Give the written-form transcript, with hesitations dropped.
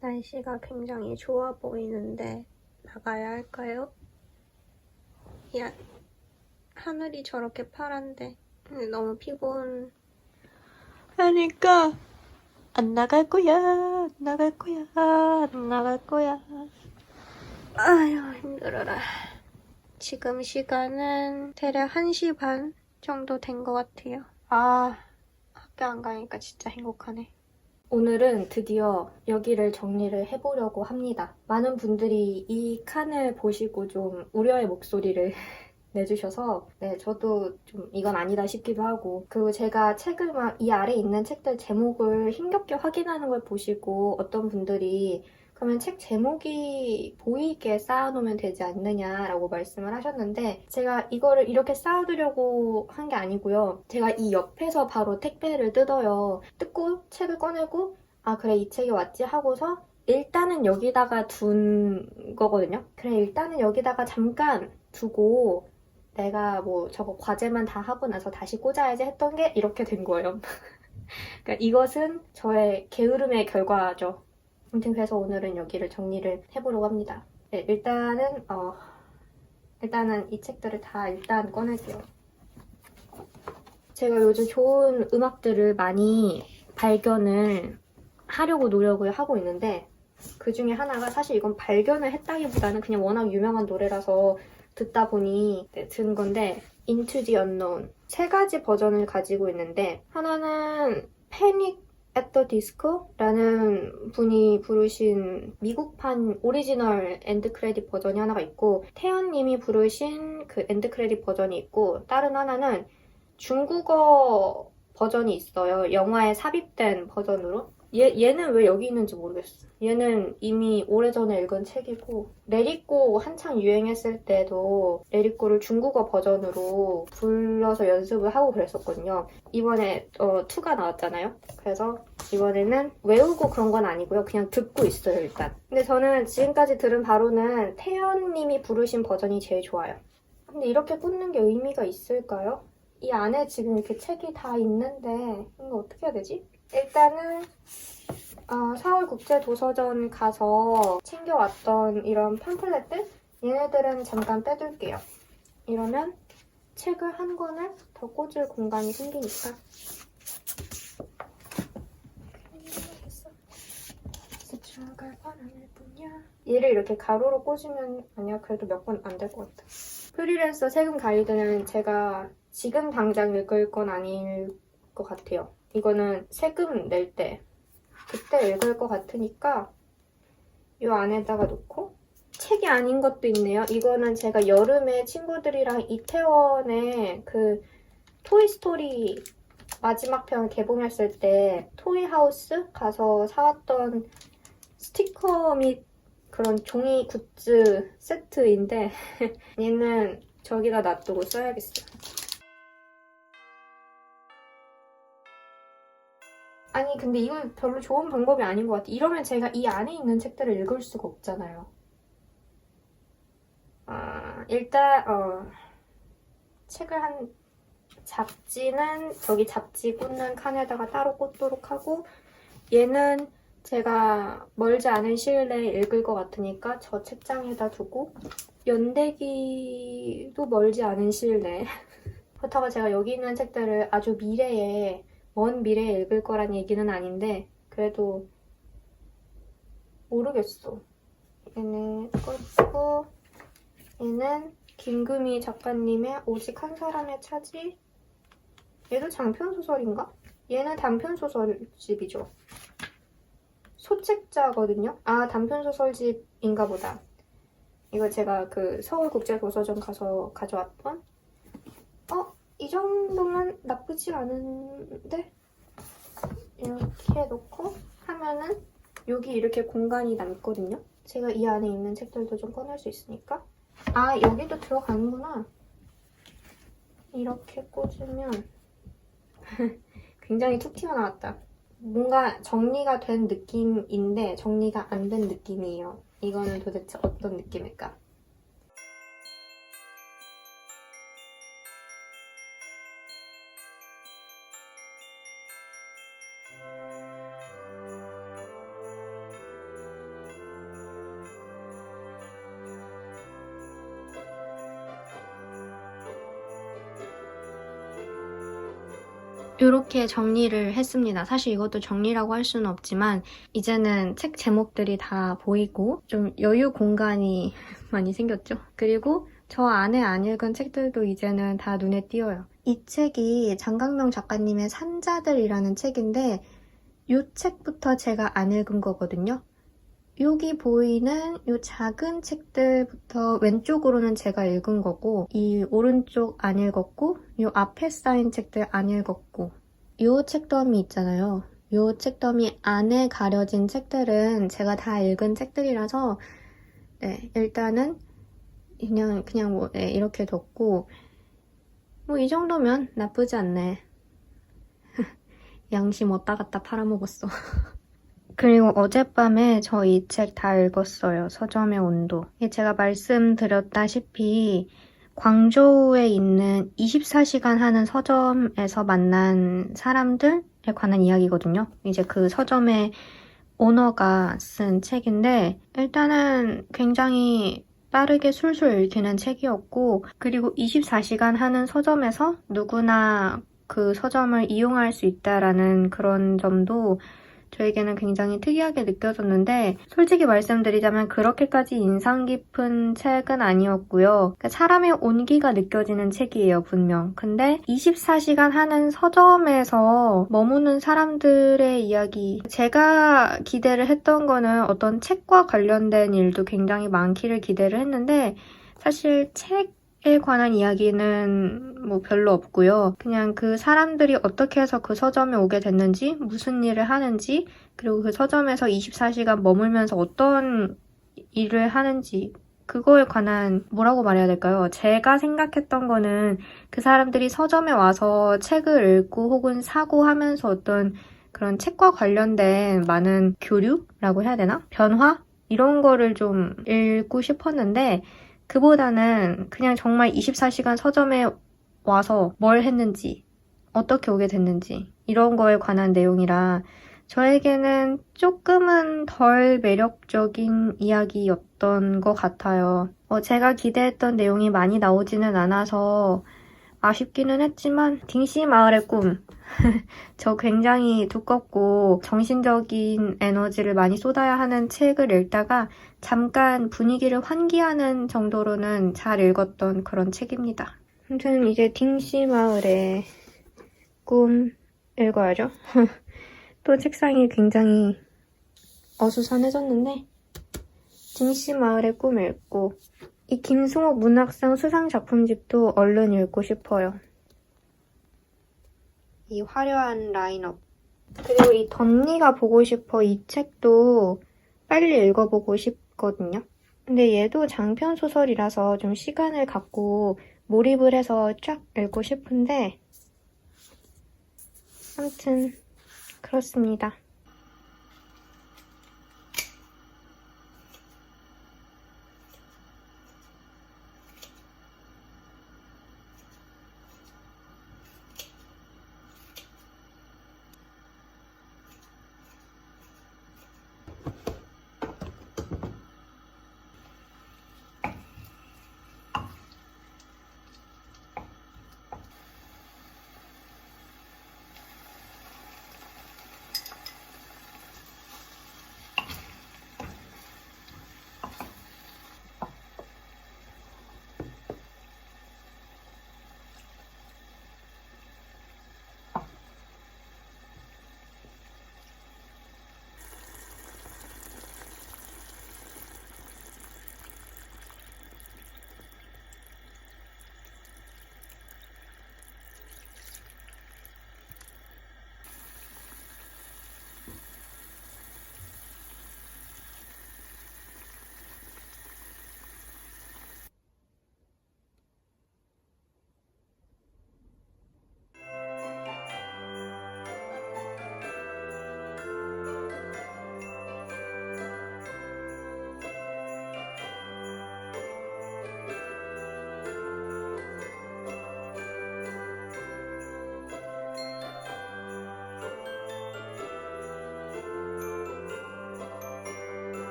날씨가 굉장히 좋아 보이는데 나가야 할까요? 야, 하늘이 저렇게 파란데 너무 피곤하니까 안 나갈 거야, 안 나갈 거야, 안 나갈 거야. 아휴, 힘들어라. 지금 시간은 대략 1시 반 정도 된 것 같아요. 학교 안 가니까 진짜 행복하네. 오늘은 드디어 여기를 정리를 해보려고 합니다. 많은 분들이 이 칸을 보시고 좀 우려의 목소리를 내주셔서 저도 좀 이건 아니다 싶기도 하고, 그리고 제가 책을 막 이 아래에 있는 책들 제목을 힘겹게 확인하는 걸 보시고 어떤 분들이 그러면 책 제목이 보이게 쌓아놓으면 되지 않느냐라고 말씀을 하셨는데, 제가 이거를 이렇게 쌓아두려고 한 게 아니고요. 제가 이 옆에서 바로 택배를 뜯어요. 뜯고 책을 꺼내고 그래 이 책이 왔지 하고서 일단은 여기다가 둔 거거든요. 그래 일단은 여기다가 잠깐 두고 내가 뭐 저거 과제만 다 하고 나서 다시 꽂아야지 했던 게 이렇게 된 거예요. 그러니까 이것은 저의 게으름의 결과죠. 아무튼 그래서 오늘은 여기를 정리를 해보려고 합니다. 네, 일단은 이 책들을 다 일단 꺼낼게요. 제가 요즘 좋은 음악들을 많이 발견을 하려고 노력을 하고 있는데, 그 중에 하나가, 사실 이건 발견을 했다기보다는 그냥 워낙 유명한 노래라서 듣다 보니 든 건데, Into the Unknown. 3가지 버전을 가지고 있는데, 하나는 Panic at the Disco라는 분이 부르신 미국판 오리지널 엔드 크레딧 버전이 하나가 있고, 태연님이 부르신 그 엔드 크레딧 버전이 있고, 다른 하나는 중국어 버전이 있어요. 영화에 삽입된 버전으로. 얘는 왜 여기 있는지 모르겠어. 얘는 이미 오래전에 읽은 책이고, 레리꼬 한창 유행했을 때도 레리꼬를 중국어 버전으로 불러서 연습을 하고 그랬었거든요. 이번에 2가 나왔잖아요. 그래서 이번에는 외우고 그런 건 아니고요. 그냥 듣고 있어요, 일단. 근데 저는 지금까지 들은 바로는 태연님이 부르신 버전이 제일 좋아요. 근데 이렇게 꽂는 게 의미가 있을까요? 이 안에 지금 이렇게 책이 다 있는데 이거 어떻게 해야 되지? 일단은 서울국제도서관 가서 챙겨왔던 이런 팜플렛들? 얘네들은 잠깐 빼둘게요. 이러면 책을 한 권을 더 꽂을 공간이 생기니까. 스쳐갈 바람일 뿐이야. 얘를 이렇게 가로로 꽂으면 아니야, 그래도 몇 권 안 될 것 같아. 프리랜서 세금 가이드는 제가 지금 당장 읽을 건 아닐 것 같아요. 이거는 세금 낼 때 그때 읽을 것 같으니까 이 안에다가 놓고, 책이 아닌 것도 있네요. 이거는 제가 여름에 친구들이랑 이태원에 그 토이스토리 마지막 편 개봉했을 때 토이하우스 가서 사왔던 스티커 및 그런 종이 굿즈 세트인데 얘는 저기다 놔두고 써야겠어요. 아니 근데 이건 별로 좋은 방법이 아닌 것 같아. 이러면 제가 이 안에 있는 책들을 읽을 수가 없잖아요. 일단 책을 잡지는 저기 잡지 꽂는 칸에다가 따로 꽂도록 하고, 얘는 제가 멀지 않은 시일 내에 읽을 것 같으니까 저 책장에다 두고, 연대기도 멀지 않은 시일 내에 그렇다고 제가 여기 있는 책들을 아주 먼 미래에 읽을 거란 얘기는 아닌데, 그래도 모르겠어. 얘는 꽂고, 얘는 김금희 작가님의 오직 한 사람의 차지. 얘도 장편소설인가? 얘는 단편소설집이죠. 소책자거든요? 단편소설집인가 보다. 이거 제가 그 서울국제도서관 가서 가져왔던? 이 정도면 나쁘지 않은데? 이렇게 놓고 하면은 여기 이렇게 공간이 남거든요? 제가 이 안에 있는 책들도 좀 꺼낼 수 있으니까. 여기도 들어가는구나. 이렇게 꽂으면 굉장히 툭 튀어나왔다. 뭔가 정리가 된 느낌인데 정리가 안 된 느낌이에요. 이거는 도대체 어떤 느낌일까? 이렇게 정리를 했습니다. 사실 이것도 정리라고 할 수는 없지만 이제는 책 제목들이 다 보이고 좀 여유 공간이 많이 생겼죠. 그리고 저 안에 안 읽은 책들도 이제는 다 눈에 띄어요. 이 책이 장강명 작가님의 산자들이라는 책인데 이 책부터 제가 안 읽은 거거든요. 여기 보이는 이 작은 책들부터 왼쪽으로는 제가 읽은 거고 이 오른쪽 안 읽었고 이 앞에 쌓인 책들 안 읽었고 이 책더미 있잖아요. 이 책더미 안에 가려진 책들은 제가 다 읽은 책들이라서 네, 일단은 그냥 뭐 네, 이렇게 뒀고 뭐 이 정도면 나쁘지 않네. 양심 왔다 갔다 팔아먹었어. 그리고 어젯밤에 저 이 책 다 읽었어요. 서점의 온도. 제가 말씀드렸다시피 광저우에 있는 24시간 하는 서점에서 만난 사람들에 관한 이야기거든요. 이제 그 서점의 오너가 쓴 책인데 일단은 굉장히 빠르게 술술 읽히는 책이었고 그리고 24시간 하는 서점에서 누구나 그 서점을 이용할 수 있다라는 그런 점도 저에게는 굉장히 특이하게 느껴졌는데 솔직히 말씀드리자면 그렇게까지 인상 깊은 책은 아니었고요. 그러니까 사람의 온기가 느껴지는 책이에요, 분명. 근데 24시간 하는 서점에서 머무는 사람들의 이야기 제가 기대를 했던 거는 어떤 책과 관련된 일도 굉장히 많기를 기대를 했는데 사실 책에 관한 이야기는 뭐 별로 없고요. 그냥 그 사람들이 어떻게 해서 그 서점에 오게 됐는지, 무슨 일을 하는지, 그리고 그 서점에서 24시간 머물면서 어떤 일을 하는지 그거에 관한 뭐라고 말해야 될까요? 제가 생각했던 거는 그 사람들이 서점에 와서 책을 읽고 혹은 사고 하면서 어떤 그런 책과 관련된 많은 교류라고 해야 되나? 변화? 이런 거를 좀 읽고 싶었는데 그보다는 그냥 정말 24시간 서점에 와서 뭘 했는지, 어떻게 오게 됐는지 이런 거에 관한 내용이라 저에게는 조금은 덜 매력적인 이야기였던 것 같아요. 제가 기대했던 내용이 많이 나오지는 않아서 아쉽기는 했지만 딩씨 마을의 꿈 저 굉장히 두껍고 정신적인 에너지를 많이 쏟아야 하는 책을 읽다가 잠깐 분위기를 환기하는 정도로는 잘 읽었던 그런 책입니다. 아무튼 이제 딩씨 마을의 꿈 읽어야죠. 또 책상이 굉장히 어수선해졌는데 딩씨 마을의 꿈 읽고 이 김승호 문학상 수상작품집도 얼른 읽고 싶어요. 이 화려한 라인업 그리고 이 덧니가 보고 싶어 이 책도 빨리 읽어보고 싶거든요. 근데 얘도 장편 소설이라서 좀 시간을 갖고 몰입을 해서 쫙 읽고 싶은데 아무튼 그렇습니다.